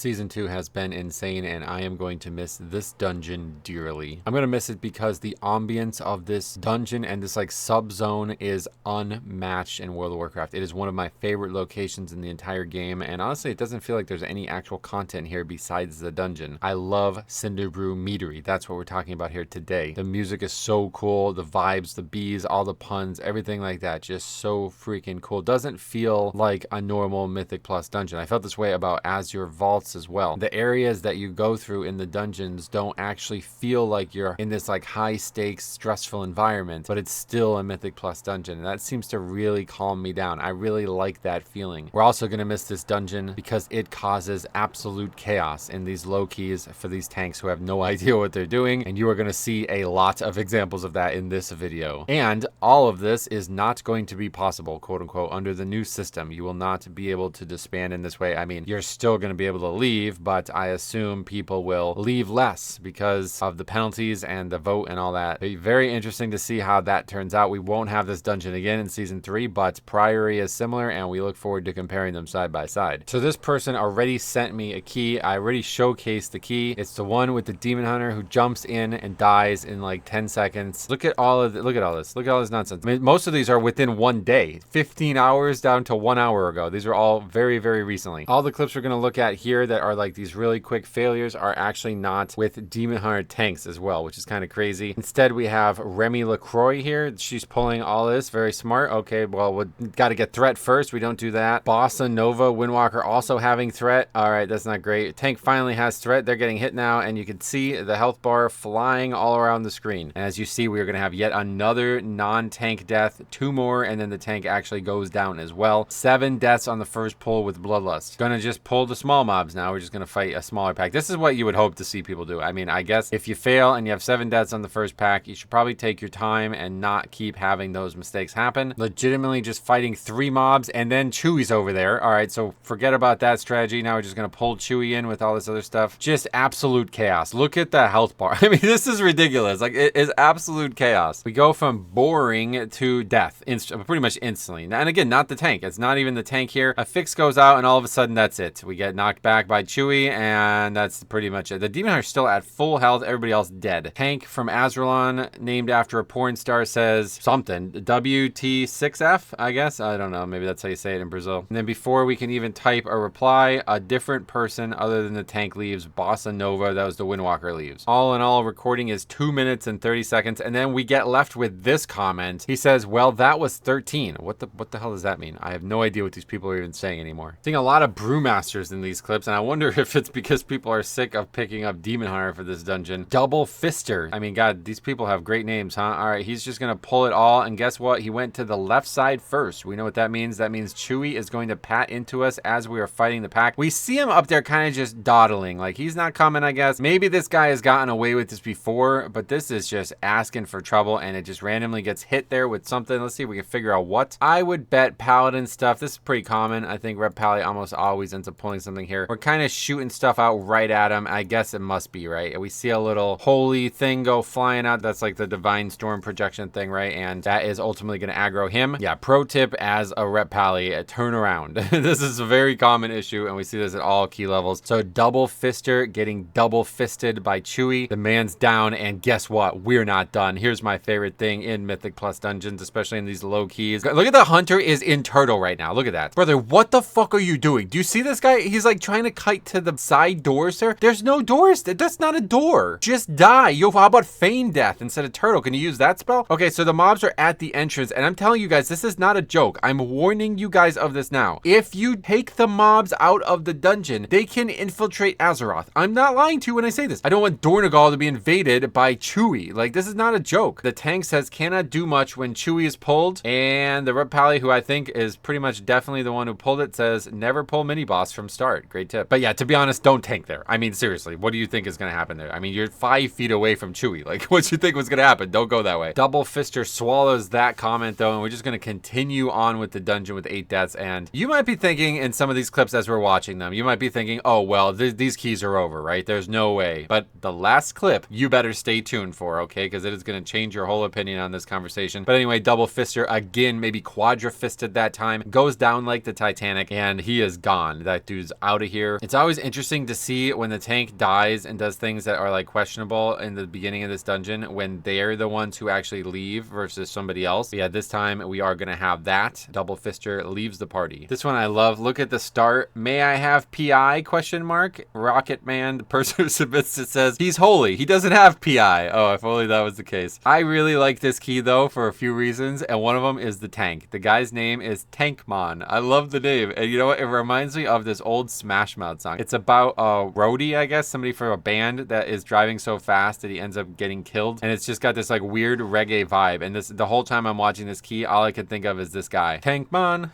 Season 2 has been insane, and I am going to miss this dungeon dearly. I'm going to miss it because the ambience of this dungeon and this like sub-zone is unmatched in World of Warcraft. It is one of my favorite locations in the entire game, and honestly, it doesn't feel like there's any actual content here besides the dungeon. I love Cinderbrew Meadery. That's what we're talking about here today. The music is so cool, the vibes, the bees, all the puns, everything like that, just so freaking cool. Doesn't feel like a normal Mythic Plus dungeon. I felt this way about Azure Vaults as well. The areas that you go through in the dungeons don't actually feel like you're in this like high stakes, stressful environment, but it's still a Mythic Plus dungeon. And that seems to really calm me down. I really like that feeling. We're also going to miss this dungeon because it causes absolute chaos in these low keys for these tanks who have no idea what they're doing. And you are going to see a lot of examples of that in this video. And all of this is not going to be possible, quote unquote, under the new system. You will not be able to disband in this way. I mean, you're still going to be able to leave, but I assume people will leave less because of the penalties and the vote and all that. It'll be very interesting to see how that turns out. We won't have this dungeon again in Season 3, but Priory is similar, and we look forward to comparing them side by side. So this person already sent me a key. I already showcased the key. It's the one with the Demon Hunter who jumps in and dies in like 10 seconds. Look at all of look at all this. Look at all this nonsense. I mean, most of these are within one day. 15 hours down to 1 hour ago. These are all very, very recently. All the clips we're going to look at here that are like these really quick failures are actually not with Demon Hunter tanks as well, which is kind of crazy. Instead, we have Remy LaCroix here. She's pulling all this. Very smart. Okay, well, we got to get threat first. We don't do that. Bossa Nova, Windwalker also having threat. All right, that's not great. Tank finally has threat. They're getting hit now, and you can see the health bar flying all around the screen. And as you see, we're going to have yet another non-tank death, 2 more, and then the tank actually goes down as well. 7 deaths on the first pull with Bloodlust. Gonna just pull the small mobs now. We're just gonna fight a smaller pack. This is what you would hope to see people do. I mean, I guess if you fail and you have 7 deaths on the first pack, you should probably take your time and not keep having those mistakes happen. Legitimately just fighting 3 mobs, and then Chewy's over there. All right, so forget about that strategy. Now we're just gonna pull Chewy in with all this other stuff. Just absolute chaos. Look at the health bar. I mean, this is ridiculous. Like, it is absolute chaos. We go from boring to death pretty much instantly. And again, not the tank. It's not even the tank here. A fix goes out, and all of a sudden, that's it. We get knocked back by Chewy, and that's pretty much it. The Demon Hunter's still at full health. Everybody else dead. Tank from Azralon, named after a porn star, says something. WT6F, I guess. I don't know. Maybe that's how you say it in Brazil. And then before we can even type a reply, a different person other than the tank leaves. Bossa Nova, that was the Windwalker, leaves. All in all, recording is 2 minutes and 30 seconds, and then we get left with this comment. He says, well, that was 13. What the hell does that mean? I have no idea what these people are even saying anymore. Seeing a lot of Brewmasters in these clips, and I wonder if it's because people are sick of picking up Demon Hunter for this dungeon. Double Fister. I mean, God, these people have great names, huh? All right, he's just gonna pull it all, and guess what? He went to the left side first. We know what that means. That means Chewy is going to pat into us as we are fighting the pack. We see him up there kind of just dawdling, like he's not coming, I guess. Maybe this guy has gotten away with this before, but this is just asking for trouble, and it just randomly gets hit there with something. Let's see if we can figure out what. I would bet Paladin stuff. This is pretty common. I think Rep Pally almost always ends up pulling something here. We're kind of shooting stuff out right at him. I guess it must be, right? We see a little holy thing go flying out. That's like the Divine Storm projection thing, right? And that is ultimately going to aggro him. Yeah, pro tip as a Rep Pally, turn around. This is a very common issue, and we see this at all key levels. So Double Fister getting double fisted by Chewy. The man's down, and guess what? We're not done. Here's my favorite thing in Mythic Plus dungeons, especially in these low keys. Look at the hunter is in turtle right now. Look at that. Brother, what the fuck are you doing? Do you see this guy? He's like trying to kite to the side doors there. There's no doors. That's not a door. Just die. Yo, how about feign death instead of turtle? Can you use that spell? Okay, so the mobs are at the entrance, and I'm telling you guys, this is not a joke. I'm warning you guys of this now. If you take the mobs out of the dungeon, they can infiltrate Azeroth. I'm not lying to you when I say this. I don't want Dornegal to be invaded by Chewy. Like, this is not a joke. The tank says cannot do much when Chewy is pulled, and the Rep Pally, who I think is pretty much definitely the one who pulled it, says never pull mini boss from start. Great tip. But yeah, to be honest, don't tank there. I mean, seriously, what do you think is going to happen there? I mean, you're 5 feet away from Chewy. Like, what you think was going to happen? Don't go that way. Double Fister swallows that comment, though, and we're just going to continue on with the dungeon with 8 deaths. And you might be thinking in some of these clips as we're watching them, you might be thinking, oh, well, these keys are over, right? There's no way. But the last clip, you better stay tuned for, okay? Because it is going to change your whole opinion on this conversation. But anyway, Double Fister, again, maybe quadra fisted that time, goes down like the Titanic, and he is gone. That dude's out of here. here. It's always interesting to see when the tank dies and does things that are like questionable in the beginning of this dungeon when they're the ones who actually leave versus somebody else. But yeah, this time we are gonna have that. Double Fister leaves the party. This one I love. Look at the start. May I have PI? Question mark. Rocket Man, the person who submits it, says he's holy. He doesn't have PI. Oh, if only that was the case. I really like this key though for a few reasons, and one of them is the tank. The guy's name is Tankmon. I love the name, and you know what? It reminds me of this old Smash Mouth song. It's about a roadie, I guess, somebody for a band that is driving so fast that he ends up getting killed, and it's just got this like weird reggae vibe. And this, the whole time I'm watching this key, all I could think of is this guy, Tankmon,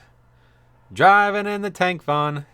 driving in the tank van.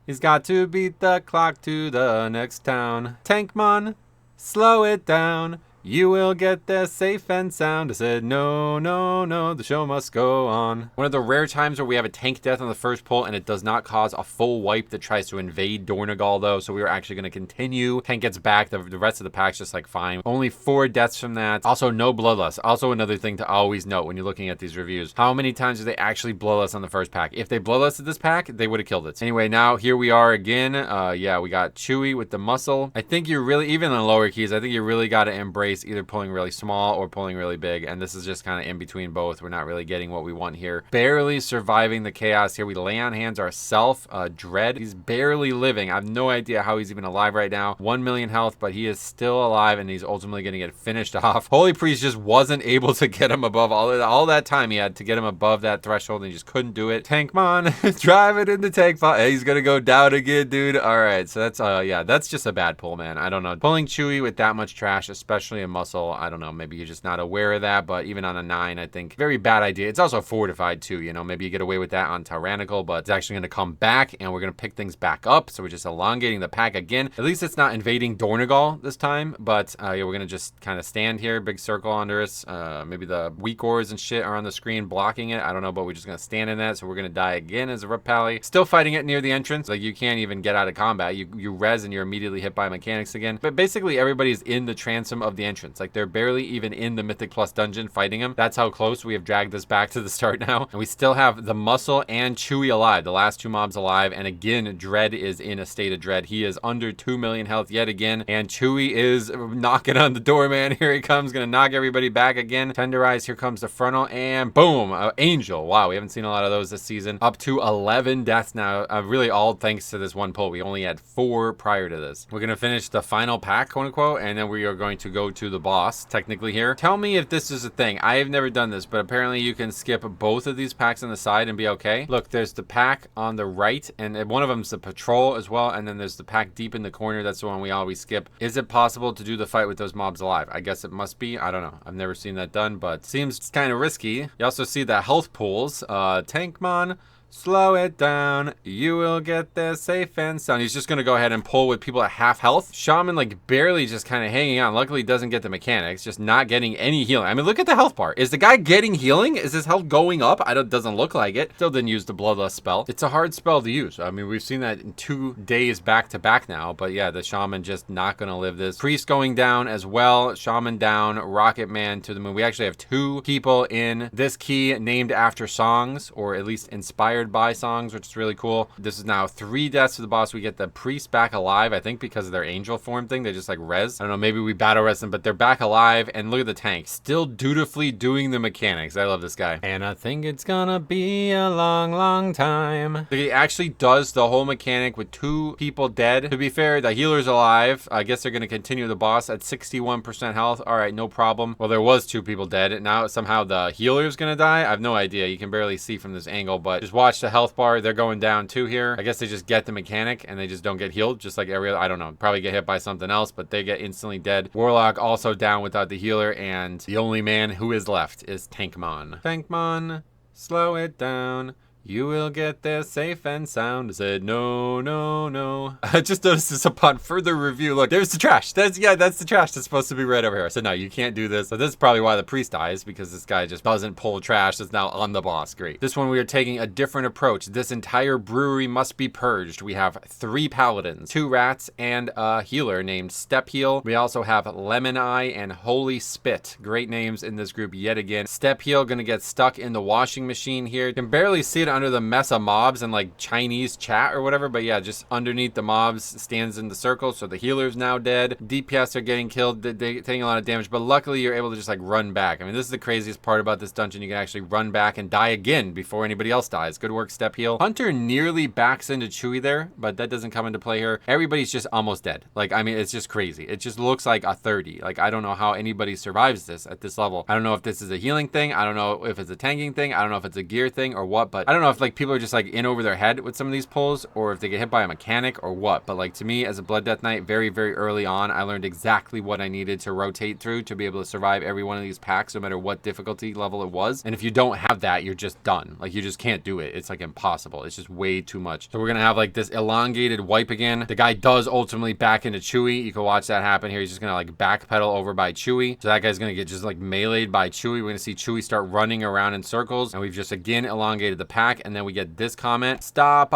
He's got to beat the clock to the next town. Tankmon, slow it down. You will get there safe and sound. I said, no, no, no, the show must go on. One of the rare times where we have a tank death on the first pull and it does not cause a full wipe that tries to invade Dornegal though, so we were actually going to continue. Tank gets back, the rest of the pack's just like fine. Only 4 deaths from that. Also, no Bloodlust. Also another thing to always note when you're looking at these reviews. How many times do they actually Bloodlust on the first pack? If they Bloodlusted this pack, they would have killed it. Anyway, now here we are again. Yeah, we got Chewy with the muscle. I think you really, even in lower keys, I think you really got to embrace either pulling really small or pulling really big, and this is just kind of in between both. We're not really getting what we want here. Barely surviving the chaos here. We lay on hands ourselves. Dread, he's barely living. I have no idea how he's even alive right now. 1 million health, but he is still alive, and he's ultimately going to get finished off. Holy Priest just wasn't able to get him above all that time he had to get him above that threshold, and he just couldn't do it. Tankmon, drive it in the tank. He's going to go down again, dude. All right, so that's yeah, that's just a bad pull, man. I don't know. Pulling Chewy with that much trash, especially in muscle, I don't know, maybe you're just not aware of that, but even on a 9, I think very bad idea. It's also fortified too, you know, maybe you get away with that on Tyrannical, but it's actually going to come back and we're going to pick things back up, so we're just elongating the pack again. At least it's not invading Dornegal this time, but yeah, we're going to just kind of stand here, big circle under us. Maybe the weak ores and shit are on the screen blocking it, I don't know, but we're just going to stand in that, so we're going to die again as a Repali. Still fighting it near the entrance, like you can't even get out of combat. You res and you're immediately hit by mechanics again, but basically everybody's in the transom of the entrance, like they're barely even in the Mythic Plus dungeon fighting him. That's how close we have dragged this back to the start now. And we still have the muscle and Chewy alive, the last 2 mobs alive. And again, Dread is in a state of dread. He is under 2 million health yet again. And Chewy is knocking on the door, man. Here he comes, gonna knock everybody back again. Tenderize, here comes the frontal, and boom, Angel. Wow, we haven't seen a lot of those this season. Up to 11 deaths now. Really all thanks to this one pull. We only had 4 prior to this. We're gonna finish the final pack, quote unquote, and then we are going to go to the boss, technically here. Tell me if this is a thing. I have never done this, but apparently you can skip both of these packs on the side and be okay. Look, there's the pack on the right, and one of them's the patrol as well, and then there's the pack deep in the corner. That's the one we always skip. Is it possible to do the fight with those mobs alive? I guess it must be. I don't know. I've never seen that done, but seems kind of risky. You also see the health pools. Tankmon, slow it down. You will get there safe and sound. He's just going to go ahead and pull with people at half health. Shaman like barely just kind of hanging on. Luckily doesn't get the mechanics. Just not getting any healing. I mean, look at the health bar. Is the guy getting healing? Is his health going up? Doesn't look like it. Still didn't use the Bloodlust spell. It's a hard spell to use. I mean, we've seen that in 2 days back to back now. But yeah, the Shaman just not going to live this. Priest going down as well. Shaman down. Rocket Man to the moon. We actually have 2 people in this key named after songs, or at least inspired by songs, which is really cool. This is now 3 deaths to the boss. We get the priest back alive, I think because of their angel form thing. They just like res. I don't know, maybe we battle res them, but they're back alive. And look at the tank, still dutifully doing the mechanics. I love this guy. And I think it's gonna be a long, long time. He actually does the whole mechanic with 2 people dead. To be fair, the healer's alive. I guess they're gonna continue the boss at 61% health. All right, no problem. Well, there was 2 people dead. Now somehow the healer's gonna die. I have no idea. You can barely see from this angle, but just watch the health bar. They're going down too here. I guess they just get the mechanic and they just don't get healed, just like every other, I don't know, probably get hit by something else, but they get instantly dead. Warlock also down without the healer, and the only man who is left is Tankmon. Tankmon, slow it down. You will get there safe and sound. I said, no, no, no. I just noticed this upon further review. Look, there's the trash. That's the trash that's supposed to be right over here. I said, no, you can't do this. So this is probably why the priest dies, because this guy just doesn't pull trash that's now on the boss. Great. This one, we are taking a different approach. This entire brewery must be purged. We have 3 paladins, 2 rats, and a healer named Step Heal. We also have Lemon Eye and Holy Spit. Great names in this group yet again. Step Heal gonna get stuck in the washing machine here. You can barely see it under the mess of mobs and like Chinese chat or whatever, but yeah, just underneath the mobs stands in the circle. So the healer's now dead. DPS are getting killed. They're taking a lot of damage, but luckily you're able to just like run back. I mean, this is the craziest part about this dungeon. You can actually run back and die again before anybody else dies. Good work, Step Heal. Hunter nearly backs into Chewy there, but that doesn't come into play here. Everybody's just almost dead. Like, I mean, it's just crazy. It just looks like a 30. Like, I don't know how anybody survives this at this level. I don't know if this is a healing thing. I don't know if it's a tanking thing. I don't know if it's a gear thing or what, but I don't know if like people are just like in over their head with some of these pulls or if they get hit by a mechanic or what. But like to me as a Blood Death Knight, very, very early on, I learned exactly what I needed to rotate through to be able to survive every one of these packs, no matter what difficulty level it was. And if you don't have that, you're just done. Like you just can't do it. It's like impossible. It's just way too much. So we're gonna have like this elongated wipe again. The guy does ultimately back into Chewy. You can watch that happen here. He's just gonna like backpedal over by Chewy. So that guy's gonna get just like meleeed by Chewy. We're gonna see Chewy start running around in circles, and we've just again elongated the pack. And then we get this comment: stop,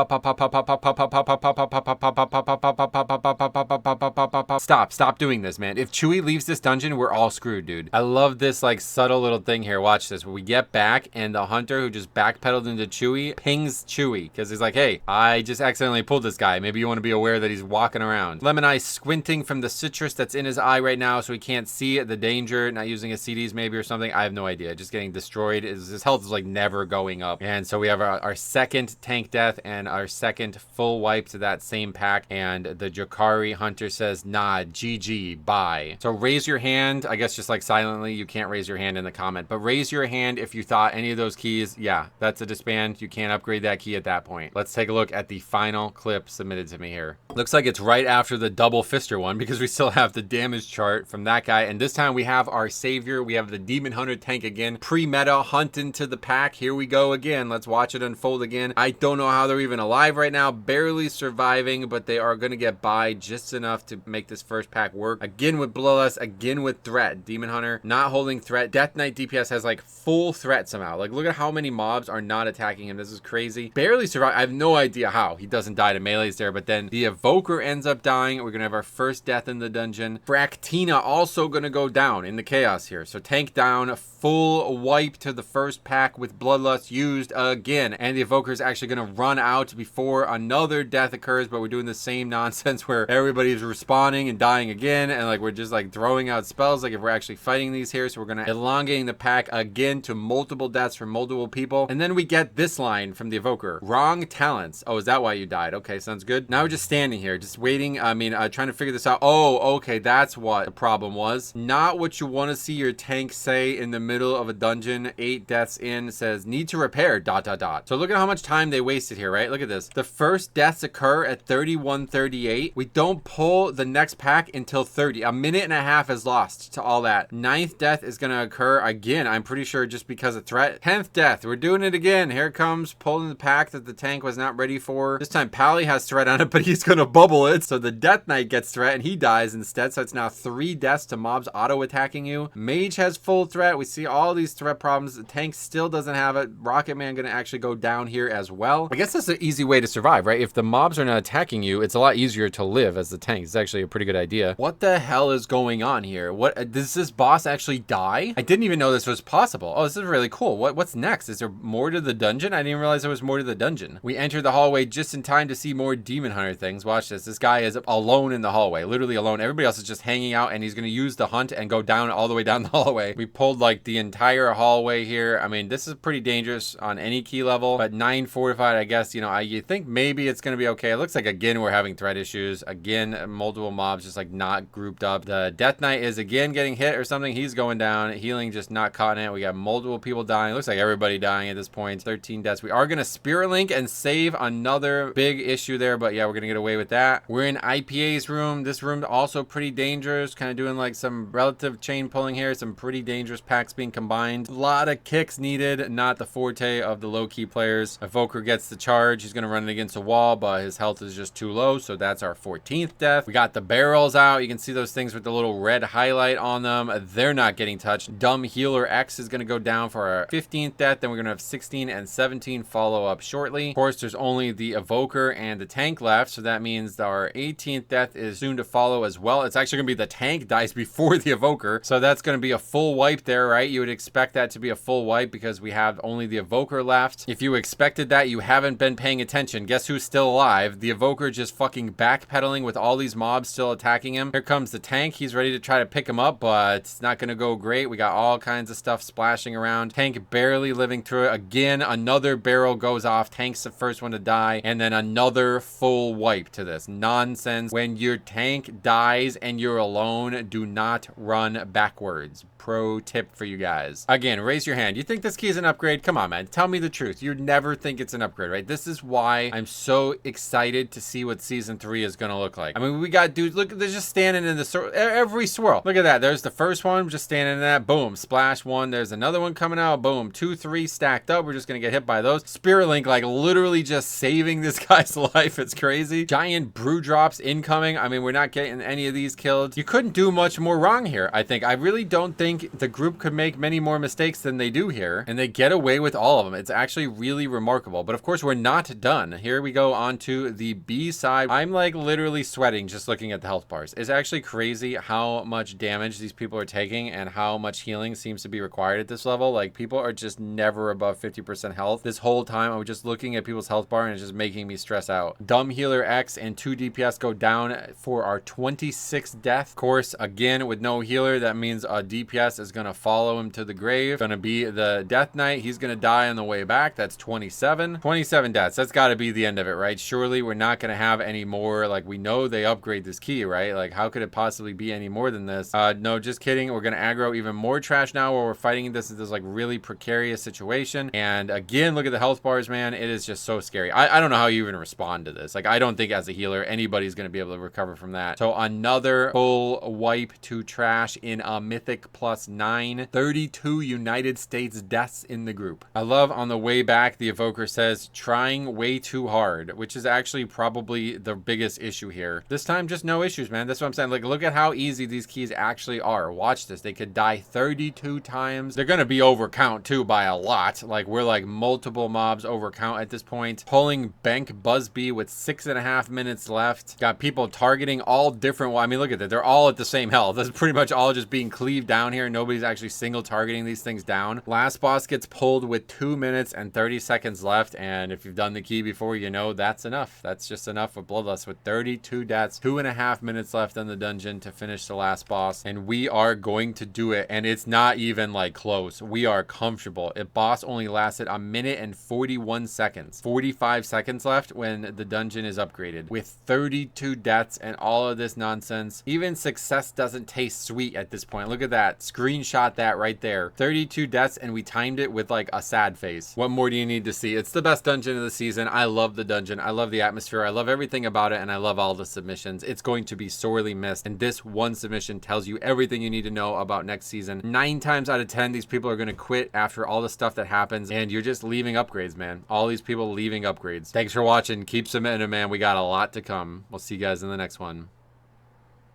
stop doing this, man. If Chewy leaves this dungeon, we're all screwed, dude. I love this like subtle little thing here. Watch this. We get back, and the hunter who just backpedaled into Chewy pings Chewy because he's like, hey, I just accidentally pulled this guy. Maybe you want to be aware that he's walking around. Lemon Eye squinting from the citrus that's in his eye right now, so he can't see the danger. Not using his CDs maybe or something. I have no idea. Just getting destroyed. His health is like never going up. And so we have our second tank death and our second full wipe to that same pack. And the Jakari hunter says, nah, GG, bye. So raise your hand. I guess just like silently, you can't raise your hand in the comment, but raise your hand if you thought any of those keys, yeah, that's a disband. You can't upgrade that key at that point. Let's take a look at the final clip submitted to me here. Looks like it's right after the double fister one because we still have the damage chart from that guy. And this time we have our savior. We have the Demon Hunter tank again. Pre-meta hunt into the pack. Here we go again. Let's watch it unfold again. I don't know how they're even alive right now. Barely surviving, but they are going to get by just enough to make this first pack work. Again with Bloodlust, again with threat. Demon Hunter not holding threat. Death Knight DPS has like full threat somehow. Like look at how many mobs are not attacking him. This is crazy. Barely survive. I have no idea how he doesn't die to melees there, but then the Evoker ends up dying. We're going to have our first death in the dungeon. Fractina also going to go down in the chaos here. So tank down, full wipe to the first pack with Bloodlust used again. And the Evoker is actually going to run out before another death occurs, but we're doing the same nonsense where everybody's respawning and dying again. And like we're just like throwing out spells like if we're actually fighting these here. So we're going to elongating the pack again to multiple deaths from multiple people. And then we get this line from the Evoker: wrong talents. Oh, is that why you died? Okay, sounds good. Now we're just standing here, just waiting. I mean, trying to figure this out. Oh, okay, that's what the problem was. Not what you want to see your tank say in the middle of a dungeon. 8 deaths in, says need to repair ... So look at how much time they wasted here, right? Look at this. The first deaths occur at 31:38. We don't pull the next pack until 30. A minute and a half is lost to all that. 9th death is going to occur again, I'm pretty sure just because of threat. 10th death. We're doing it again. Here it comes, pulling the pack that the tank was not ready for. This time Pally has threat on it, but he's going to bubble it. So the Death Knight gets threat and he dies instead. So it's now 3 deaths to mobs auto attacking you. Mage has full threat. We see all these threat problems. The tank still doesn't have it. Rocket Man going to actually go down here as well. I guess that's an easy way to survive, right? If the mobs are not attacking you, it's a lot easier to live as the tank. It's actually a pretty good idea. What the hell is going on here? What does this boss actually die? I didn't even know this was possible. Oh, this is really cool. What's next? Is there more to the dungeon? I didn't realize there was more to the dungeon. We enter the hallway just in time to see more Demon Hunter things. Watch this. This guy is alone in the hallway, literally alone. Everybody else is just hanging out, and he's going to use the hunt and go down all the way down the hallway. We pulled like the entire hallway here. I mean, this is pretty dangerous on any key level, but 9 fortified, I guess, you know, you think maybe it's going to be okay. It looks like again we're having threat issues. Again, multiple mobs just like not grouped up. The Death Knight is again getting hit or something. He's going down. Healing just not caught in it. We got multiple people dying. Looks like everybody dying at this point. 13 deaths. We are going to Spirit Link and save another big issue there, but yeah, we're going to get away with that. We're in IPA's room. This room also pretty dangerous. Kind of doing like some relative chain pulling here. Some pretty dangerous packs being combined. A lot of kicks needed. Not the forte of the low-key players. Evoker gets the charge. He's going to run it against a wall, but his health is just too low, so that's our 14th death. We got the barrels out. You can see those things with the little red highlight on them. They're not getting touched. Dumb Healer X is going to go down for our 15th death. Then we're going to have 16 and 17 follow up shortly. Of course, there's only the Evoker and the tank left, so that means our 18th death is soon to follow as well. It's actually going to be the tank dies before the Evoker, so that's going to be a full wipe there, right? You would expect that to be a full wipe because we have only the Evoker left. left. If you expected that, you haven't been paying attention. Guess who's still alive? The Evoker just fucking backpedaling with all these mobs still attacking him. Here comes the tank. He's ready to try to pick him up, but it's not going to go great. We got all kinds of stuff splashing around. Tank barely living through it. Again, another barrel goes off. Tank's the first one to die, and then another full wipe to this. Nonsense. When your tank dies and you're alone, do not run backwards. Pro tip for you guys. Again, raise your hand. You think this key is an upgrade? Come on, man. Tell me the truth. You'd never think it's an upgrade, right? This is why I'm so excited to see what Season 3 is going to look like. I mean, we got dudes, look, they're just standing in the every swirl. Look at that. There's the first one, just standing in that. Boom. Splash one. There's another one coming out. Boom. 2, 3 stacked up. We're just going to get hit by those. Spirit Link, like, literally just saving this guy's life. It's crazy. Giant brew drops incoming. I mean, we're not getting any of these killed. You couldn't do much more wrong here, I think. I really don't think the group could make many more mistakes than they do here, and they get away with all of them. It's actually really remarkable. But of course, we're not done. Here we go on to the B side. I'm like literally sweating just looking at the health bars. It's actually crazy how much damage these people are taking and how much healing seems to be required at this level. Like, people are just never above 50% health. This whole time, I was just looking at people's health bar and it's just making me stress out. Dumb Healer X and 2 DPS go down for our 26th death. Of course, again, with no healer, that means a DPS is going to follow him to the grave. Going to be the Death Knight. He's going to die on the way back. That's 27. 27 deaths. That's got to be the end of it, right? Surely we're not going to have any more. Like, we know they upgrade this key, right? Like, how could it possibly be any more than this? No, just kidding. We're going to aggro even more trash now while we're fighting this like really precarious situation. And again, look at the health bars, man. It is just so scary. I don't know how you even respond to this. Like, I don't think as a healer, anybody's going to be able to recover from that. So another full wipe to trash in a Mythic +9. 32 United States deaths in the group. I love on the way back, the Evoker says, trying way too hard, which is actually probably the biggest issue here. This time, just no issues, man. That's what I'm saying. Like, look at how easy these keys actually are. Watch this. They could die 32 times. They're going to be overcount, too, by a lot. Like, we're like multiple mobs overcount at this point. Pulling Bank Busby with 6.5 minutes left. Got people targeting all different. Well, I mean, look at that. They're all at the same health. That's pretty much all just being cleaved down here. Nobody's actually single targeting these things down. Last boss gets pulled with 2 minutes and 30 seconds left. And if you've done the key before, you know that's enough. That's just enough with Bloodlust with 32 deaths. 2.5 minutes left in the dungeon to finish the last boss. And we are going to do it. And it's not even like close. We are comfortable. A boss only lasted 1 minute and 41 seconds. 45 seconds left when the dungeon is upgraded. With 32 deaths and all of this nonsense. Even success doesn't taste sweet at this point. Look at that. Screenshot that right there. 32 deaths and we timed it with like a sad face. What more do you need to see? It's the best dungeon of the season. I love the dungeon. I love the atmosphere. I love everything about it, and I love all the submissions. It's going to be sorely missed, and this one submission tells you everything you need to know about next season. 9 times out of 10, these people are going to quit after all the stuff that happens, and you're just leaving upgrades, man. All these people leaving upgrades. Thanks for watching. Keep submitting them, man. We got a lot to come. We'll see you guys in the next one.